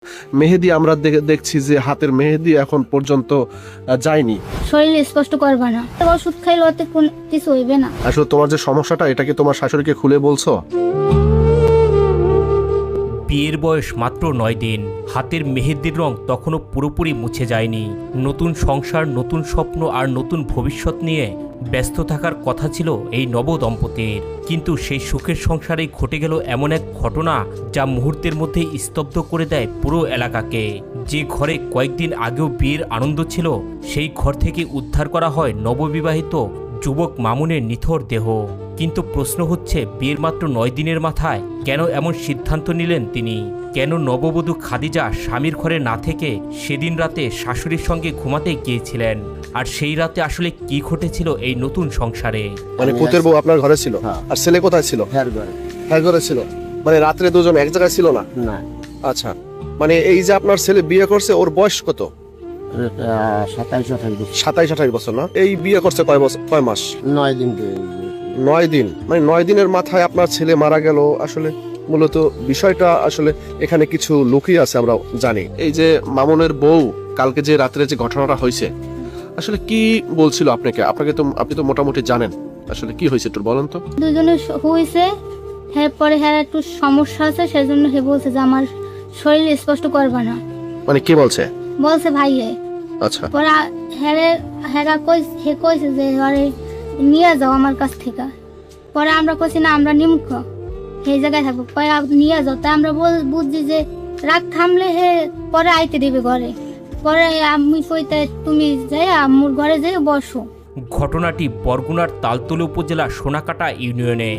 মেহেদি আমরা দেখছি যে হাতের মেহেদি এখন পর্যন্ত যায়নি। শরীর স্পষ্ট করবে না, ওষুধ খাইলে ওতে কিছু হইবে না। আসলে তোমার যে সমস্যাটা এটা কি তোমার শাশুড়িকে খুলে বলছো? বিয়ের বয়স মাত্র 9 দিন, হাতের মেহেদির রং তখনও পুরোপুরি মুছে যায়নি। নতুন সংসার, নতুন স্বপ্ন আর নতুন ভবিষ্যৎ নিয়ে ব্যস্ত থাকার কথা ছিল এই নবদম্পতির। কিন্তু সেই সুখের সংসারেই ঘটে গেল এমন এক ঘটনা যা মুহূর্তের মধ্যে স্তব্ধ করে দেয় পুরো এলাকাকে। যে ঘরে কয়েকদিন আগেও বিয়ের আনন্দ ছিল, সেই ঘর থেকে উদ্ধার করা হয় নববিবাহিত যুবক মামুনের নিথর দেহ। কিন্তু প্রশ্ন হচ্ছে, বিয়ের মাত্র 9 দিনের মাথায় কেন এমন সিদ্ধান্ত নিলেন তিনি? কেন নববধূ খাদিজা স্বামীর ঘরে না থেকে সেদিন রাতে শাশুড়ির সঙ্গে ঘুমাতে গিয়েছিলেন? আর সেই রাতে আসলে কি ঘটেছিল এই নতুন সংসারে? মানে পুতের বউ আপনার ঘরে ছিল, আর ছেলে কোথায় ছিল? হ্যাঁ ঘরে ছিল। মানে রাত্রে দুজন এক জায়গায় ছিল না? না। আচ্ছা, মানে এই যে আপনার ছেলে বিয়ে করছে, ওর বয়স কত? 27-28 বছর না? এই বিয়ে করছে কয় মাস? 9 দিন। 9 দিন, মানে 9 দিনের মাথায় আপনার ছেলে মারা গেল। আসলে মূলত বিষয়টা আসলে এখানে কিছু লুকিয়ে আছে, আমরা জানি। এই যে মামুনের বউ কালকে যে রাত্রে যে ঘটনাটা হয়েছে, আসলে কি বলছিল আপনাকে? আপনি তো মোটামুটি জানেন, আসলে কি হয়েছে একটু বলেন তো। দুজনে হয়েছে, হ্যাঁ পরে হ্যাঁ একটু সমস্যা আছে, সেজন্য হে বলছে যে আমার শরীর স্পষ্ট করবে না। মানে কি বলছে? বলছে ভাই হে। আচ্ছা, পরে হেরা কইছে যে আরে নিয়ে যাও আমার কাছ থেকে। পরে আমরা কইছি না, আমরা নিমখ সেই জায়গায় থাকবো, পরে নিয়ে যাও। তাই আমরা বুঝছি যে রাগ থামলে হে পরে আইতে দিবে ঘরে। পরে আমি কইতে তুমি যাই আম্মুর ঘরে যাই বসো। ঘটনাটি বরগুনার তালতলী উপজেলা সোনাকাটা ইউনিয়নে।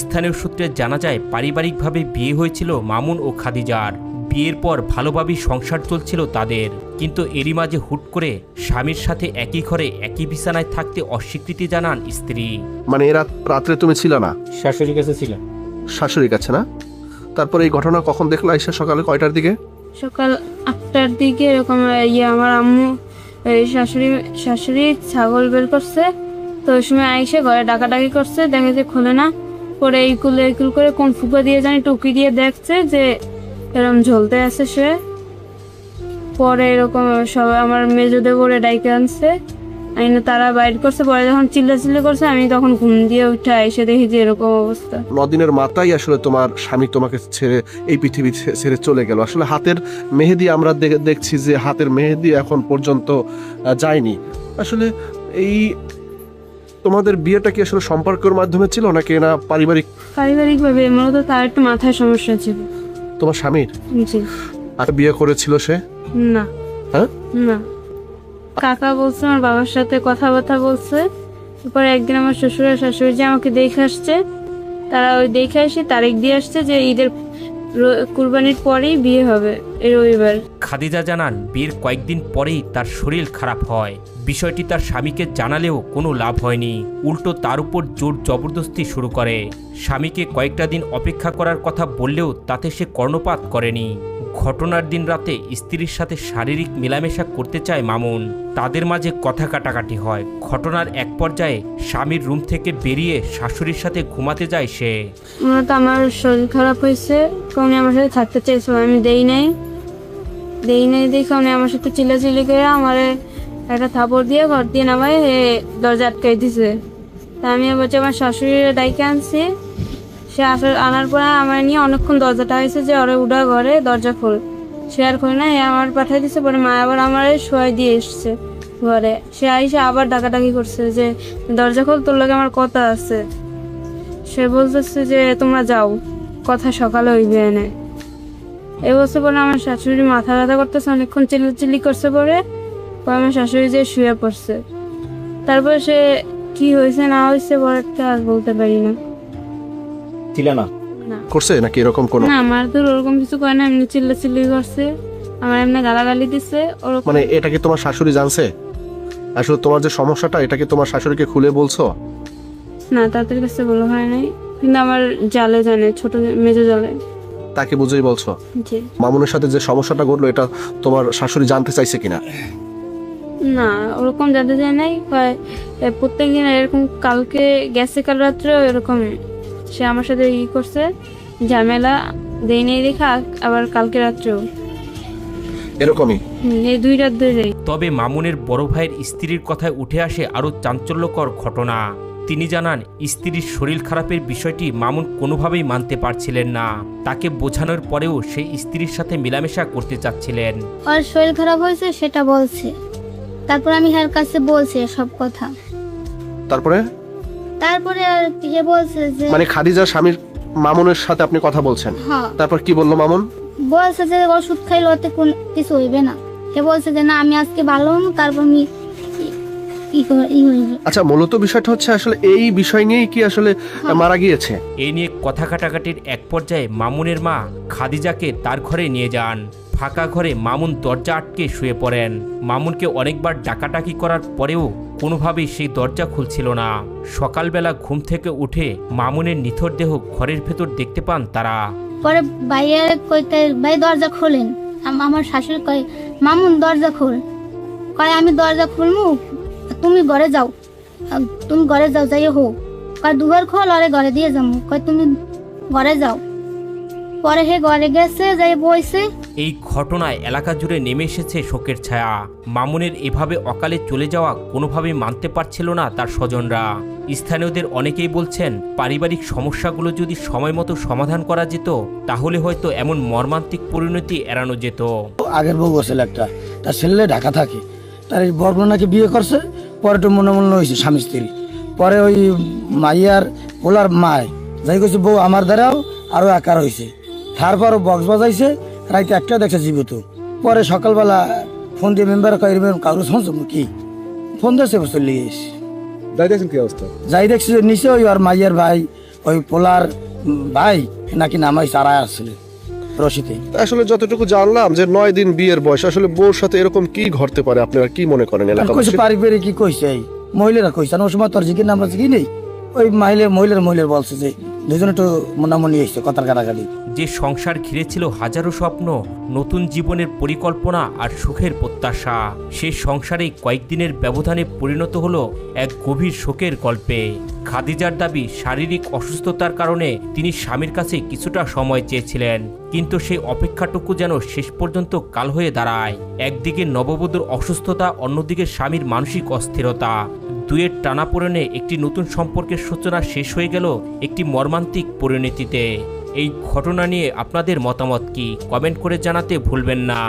স্থানীয় সূত্রে জানা যায়, পারিবারিকভাবে বিয়ে হয়েছিল মামুন ও খাদিজার। বিয়ের পর ভালোভাবেই সংসার চলছিল তাদের, কিন্তু এরই মাঝে হুট করে স্বামীর সাথে একই ঘরে একই বিছানায় থাকতে অস্বীকৃতি জানান স্ত্রী। মানে এরা রাত্রে তুমি ছিল না? শাশুড়ির কাছে ছিলাম। শাশুড়ির কাছে না? তারপরে এই ঘটনা কখন দেখলা? এসে সকালে কয়টার দিকে? সকাল 8টার দিকে এরকম আমার আম্মু শাশুড়ি ছাগল বের করছে, তো ওই সময় আইসে ঘরে ডাকাডাকি করছে, দেখে যে খোলে না। পরে এইকুল করে কোন ফুপা দিয়ে জানি টুকি দিয়ে দেখছে যে এরকম ঝলতে আছে সে। পরে এরকম সবাই আমার মেজোদে করে ডাইকে আনছে, আইনে তারা বাইর করছে। পরে যখন চিল্লাচিল্লি করছে, আমি তখন ঘুম দিয়ে উঠে এসে দেখি যে এরকম অবস্থা। 9 দিনের মাথায় আসলে তোমার স্বামী তোমাকে ছেড়ে এই পৃথিবী ছেড়ে চলে গেল। আসলে হাতের মেহেদি আমরা দেখছি যে হাতের মেহেদি এখন পর্যন্ত যায়নি। আসলে এই তোমাদের বিয়েটা কি আসলে সম্পর্কের মাধ্যমে ছিল নাকি না পারিবারিকভাবে? মূলত তার একটু মাথায় সমস্যা ছিল। তোমার স্বামীর? জি। আর বিয়ে করেছিল সে? না। হ্যাঁ না, কাকা বলছে আমার বাবার সাথে কথাবার্তা বলছে। তারপরে একদিন আমার শ্বশুর আর শাশুড়ি যে আমাকে দেখে আসছে, তারা ওই দেখে আসে তারিখ দিয়ে আসছে যে ঈদের কুরবানির পরেই বিয়ে হবে, এই রবিবার। খাদিজা জানান, বিয়ের কয়েকদিন পরেই তার শরীর খারাপ হয়। বিষয়টি তার স্বামীকে জানালেও কোনো লাভ হয়নি, উল্টো তার উপর জোর জবরদস্তি শুরু করে। স্বামীকে কয়েকটা দিন অপেক্ষা করার কথা বললেও তাতে সে কর্ণপাত করেনি। ঘটনার দিন রাতে স্ত্রীর সাথে শারীরিক মেলামেশা করতে চায় মামুন। তাদের মাঝে কথা কাটাকাটি হয়। ঘটনার এক পর্যায়ে স্বামীর রুম থেকে বেরিয়ে শাশুড়ির সাথে ঘুমাতে যায় সে। মূলত আমার শরীর খারাপ হয়েছে, উনি আমার সাথে থাকতে চাইছিল, আমি দেই নাই দেখে উনি আমার সাথে চিল্লাচিল্লি করে আমার একটা থাপড় দিয়ে ঘর দিয়ে নামায় দরজা আটকাই দিছে। তা আমি বলছি আমার শাশুড়ির ডাইকে আনছি, সে আনার পরে আমার নিয়ে অনেকক্ষণ দরজাটা হয়েছে যে ওরে উঠা ঘরে দরজা খোল, সে আর খোলে না, আমার পাঠাই দিছে। পরে মা আবার আমার শোয়াই দিয়ে এসছে ঘরে। সে আইসে আবার ডাকাডাকি করছে যে দরজা খোল, তোর লগে আমার কথা আছে। সে বলতেছে যে তোমরা যাও, কথা সকালে হইবে এনে। এই বছর পরে আমার শাশুড়ি মাথা ব্যথা করতেছে, অনেকক্ষণ চিল্লি করছে। পরে আমার শাশুড়ি যে শুয়ে পড়ছে। তারপর সে কি হয়েছে না হয়েছে পরে আর বলতে পারি না। ছিল না করছে নাকি এরকম কোনো? না, আমার তো ওরকম কিছু করে না, এমনি চিল্লাচিল্লি করছে, আমার এমনি গালাগালি দিচ্ছে ওরকম। মানে এটা কি তোমার শাশুড়ি জানছে? আসলে তোমার যে সমস্যাটা এটা কি তোমার শাশুড়িকে খুলে বলছো? না, তাদের কাছে বলা হয় নাই, কিন্তু আমার জালে জানে, ছোট মেজো জালে। তাকে বুঝেই বলছো? জি। মামুনের সাথে যে সমস্যাটা ঘটলো এটা তোমার শাশুড়ি জানতে চাইছে কিনা? না, ওরকম জানতে চাই নাই। প্রত্যেকদিন এরকম, কালকে গেছে, কাল রাত্রে এরকম সে আমার সাথে করছে ঝামেলা, দেই নেই দেখা, আবার কালকে রাত্রেও। এরকমই। এই 2 রাত ধরেই। তবে মামুনের বড় ভাইয়ের স্ত্রীর কথায় উঠে আসে আরও চাঞ্চল্যকর ঘটনা। তিনি জানান স্ত্রীর শরীর খারাপের বিষয়টি মামুন কোনোভাবেই মানতে পারছিলেন না। তাকে বোঝানোর পরেও সে স্ত্রীর সাথে মেলামেশা করতে চাচ্ছিলেন। আর শরীর খারাপ হয়েছে সেটা বলছে, তারপর আমি এর কাছে বলছি সব কথা। তারপরে তারপরে আর হে বলছে যে মানে খাদিজার স্বামীর মামুনের সাথে আপনি কথা বলছেন, হ্যাঁ, তারপর কি বললো মামুন? বলছে যে ওষুধ খাইলে ওতে কিছু হইবে না। হে বলছে যে না আমি আজকে ভালো হবো, তারপর আমি হইবে। আচ্ছা, মূলত বিষয়টা হচ্ছে আসলে এই বিষয় নিয়েই কি আসলে মারা গিয়েছে? এই নিয়ে কথা কাটাকাটির এক পর্যায়ে মামুনের মা খাদিজাকে তার ঘরে নিয়ে যান। ফাঁকা ঘরে মামুন দরজা আটকে শুয়ে পড়েন। মামুনকে অনেকবার ডাকাডাকি করার পরেও কোনোভাবেই সেই দরজা খুলছিল না। সকালবেলা ঘুম থেকে উঠে মামুনের নিথর দেহ ঘরের ভেতর দেখতে পান তারা। পরে ভাইয়ের কইতে ভাই দরজা খোলেন, আমার শাশুড়ি কয় মামুন দরজা খোল। কয় আমি দরজা খুলমু, তুমি ঘরে যাও, তুমি ঘরে যাও, যাই হোক। কয় দুয়ার খোল, আরে ঘরে দিয়ে যাবো। কয় তুমি ঘরে যাও। পরে হে ঘরে গেছে, যাই বইছে। এই ঘটনায় এলাকা জুড়ে নেমে এসেছে শোকের ছায়া। মামুনের এভাবে অকালে চলে যাওয়া কোনোভাবেই মানতে পারছিল না তার স্বজনরা। স্থানীয়দের অনেকেই বলছেন পারিবারিক সমস্যাগুলো যদি সময় মতো সমাধান করা যেত তাহলে হয়তো এমন মর্মান্তিক পরিণতি এড়ানো যেত। আগের বউ ছিল একটা, তার ছেলে ঢাকা থাকে, তার এই বরগুনাকে বিয়ে করছে, পরে একটু মনে হয়েছে স্বামী স্ত্রী। পরে ওই মাইয়ার ওলার মায় যাই কইছে বউ আমার দ্বারাও আরো একার হয়েছে। তারপরও বক্স বাজাইছে, রাইতে একটা দেখছে জীবিত। পরে সকালবেলা ফোন দিয়ে মেম্বার কারো শুনছো কি ফোন দিয়েছে চলে গিয়েছি। কি অবস্থা? যাই দেখছি যে নিচে ওই আর মাইয়ার ভাই ওই পোলার ভাই নাকি নামাই সারা আসছিল রশিতে। আসলে যতটুকু জানলাম যে 9 দিন বিয়ের বয়স, আসলে বউর সাথে এরকম কি ঘটতে পারে আপনারা কি মনে করেন? কইছে পারিবারিক কি কইছে, এই মহিলারা কইছে না, ওই সময় তোর জিজ্ঞেস আমরা জিজ্ঞি নেই, ওই মহিলার বলছে যে দুজন একটু মনামনি হয়েছে কথার কাটাকাটি। যে সংসার ঘিরে ছিল হাজারো স্বপ্ন, নতুন জীবনের পরিকল্পনা আর সুখের প্রত্যাশা, সেই সংসারে কয়েকদিনের ব্যবধানে পরিণত হলো এক গভীর শোকের গল্পে। খাদিজার দাবি শারীরিক অসুস্থতার কারণে তিনি স্বামীর কাছে কিছুটা সময় চেয়েছিলেন, কিন্তু সেই অপেক্ষাটুকু যেন শেষ পর্যন্ত কাল হয়ে দাঁড়ায়। একদিকে নববধূর অসুস্থতা, অন্যদিকে স্বামীর মানসিক অস্থিরতা, দুয়ের টানাপোড়েনে একটি নতুন সম্পর্কের সূচনা শেষ হয়ে গেল একটি মর্মান্তিক পরিণতিতে। এই ঘটনা নিয়ে আপনাদের মতামত কি? কমেন্ট করে জানাতে ভুলবেন না।